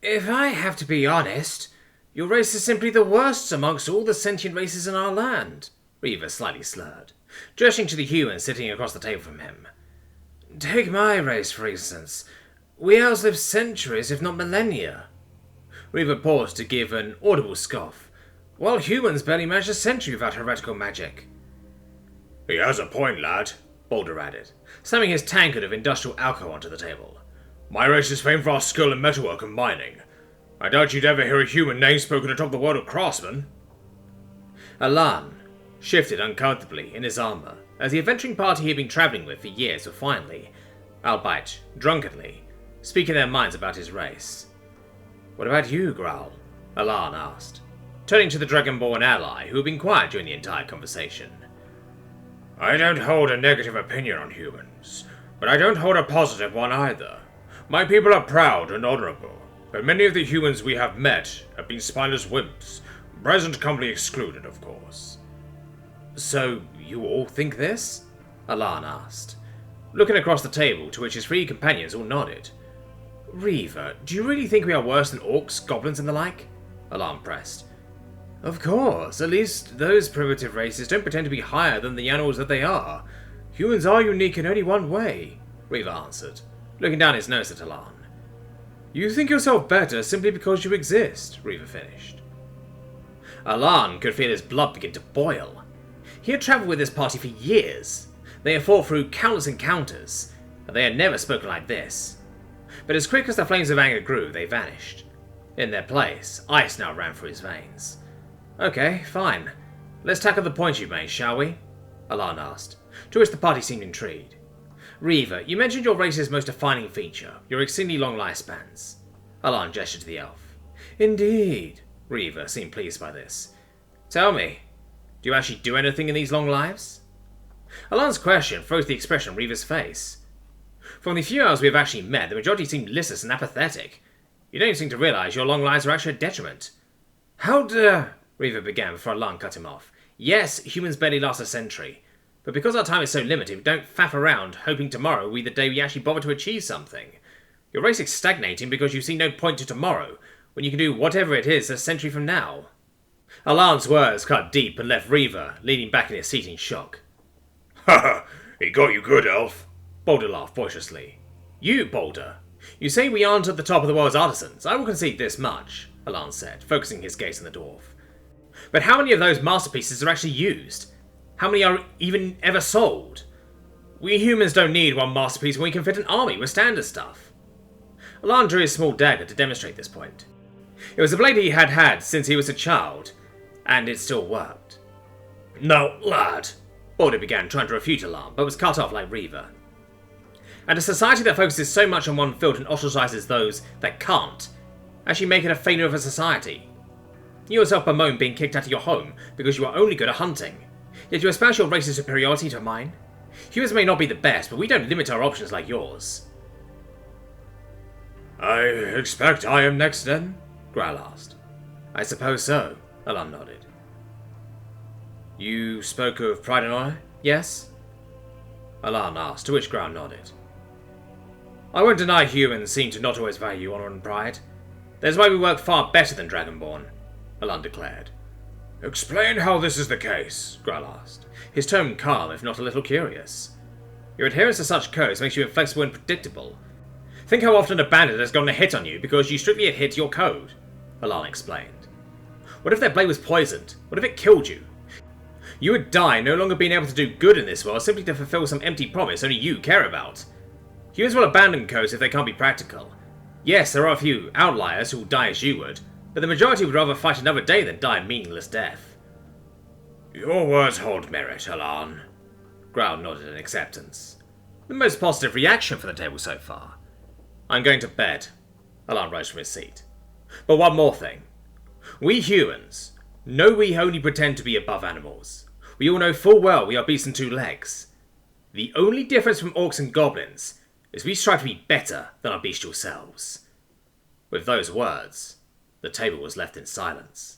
If I have to be honest, your race is simply the worst amongst all the sentient races in our land, Reaver slightly slurred, gesturing to the human sitting across the table from him. Take my race, for instance. We outlive centuries, if not millennia. Reaver paused to give an audible scoff, while humans barely manage a century without heretical magic. He has a point, lad, Boulder added, slamming his tankard of industrial alcohol onto the table. My race is famed for our skill in metalwork and mining. I doubt you'd ever hear a human name spoken atop the world of craftsmen. Alan shifted uncomfortably in his armour, as the adventuring party he had been travelling with for years were finally, albeit drunkenly, speaking their minds about his race. What about you, Growl? Alan asked, turning to the Dragonborn ally who had been quiet during the entire conversation. I don't hold a negative opinion on humans, but I don't hold a positive one either. My people are proud and honourable, but many of the humans we have met have been spineless wimps, present company excluded, of course. So, you all think this? Alan asked, looking across the table to which his three companions all nodded. Reaver, do you really think we are worse than orcs, goblins, and the like? Alan pressed. Of course, at least those primitive races don't pretend to be higher than the animals that they are. Humans are unique in only one way, Reaver answered, looking down his nose at Alan. You think yourself better simply because you exist, Reaver finished. Alan could feel his blood begin to boil. He had travelled with this party for years. They had fought through countless encounters, and they had never spoken like this. But as quick as the flames of anger grew, they vanished. In their place, ice now ran through his veins. Okay, fine. Let's tackle the points you made, shall we? Alan asked, to which the party seemed intrigued. Reaver, you mentioned your race's most defining feature, your exceedingly long lifespans. Alan gestured to the elf. Indeed. Reaver seemed pleased by this. Tell me, do you actually do anything in these long lives? Alan's question froze the expression on Reaver's face. From the few hours we have actually met, the majority seemed listless and apathetic. You don't seem to realise your long lives are actually a detriment. How dare... Reaver began before Alan cut him off. Yes, humans barely last a century. But because our time is so limited, we don't faff around hoping tomorrow will be the day we actually bother to achieve something. Your race is stagnating because you see no point to tomorrow, when you can do whatever it is a century from now. Alan's words cut deep and left Reaver leaning back in his seat in shock. Ha ha, he got you good, elf. Boulder laughed boisterously. You, Boulder. You say we aren't at the top of the world's artisans. I will concede this much, Alan said, focusing his gaze on the dwarf. But how many of those masterpieces are actually used? How many are even ever sold? We humans don't need one masterpiece when we can fit an army with standard stuff. Alan drew his small dagger to demonstrate this point. It was a blade he had had since he was a child, and it still worked. No, lad, Boulder began trying to refute Alan, but was cut off like Reaver. And a society that focuses so much on one field and ostracizes those that can't actually make it a failure of a society. You yourself bemoan being kicked out of your home because you are only good at hunting, yet you espouse your race's superiority to mine. Humans may not be the best, but we don't limit our options like yours. I expect I am next then? Growl asked. I suppose so, Alan nodded. You spoke of pride and honour, yes? Alan asked, to which Growl nodded. I won't deny humans seem to not always value honour and pride. That is why we work far better than Dragonborn, Alan declared. Explain how this is the case, Growl asked, his tone calm if not a little curious. Your adherence to such codes makes you inflexible and predictable. Think how often a bandit has gotten a hit on you because you strictly adhere to your code, Alan explained. What if their blade was poisoned? What if it killed you? You would die no longer being able to do good in this world simply to fulfill some empty promise only you care about. Humans will abandon codes if they can't be practical. Yes, there are a few outliers who will die as you would, but the majority would rather fight another day than die a meaningless death. Your words hold merit, Alan. Growl nodded in acceptance. The most positive reaction from the table so far. I'm going to bed. Alan rose from his seat. But one more thing. We humans know we only pretend to be above animals. We all know full well we are beasts on two legs. The only difference from orcs and goblins is we strive to be better than our bestial selves. With those words, the table was left in silence.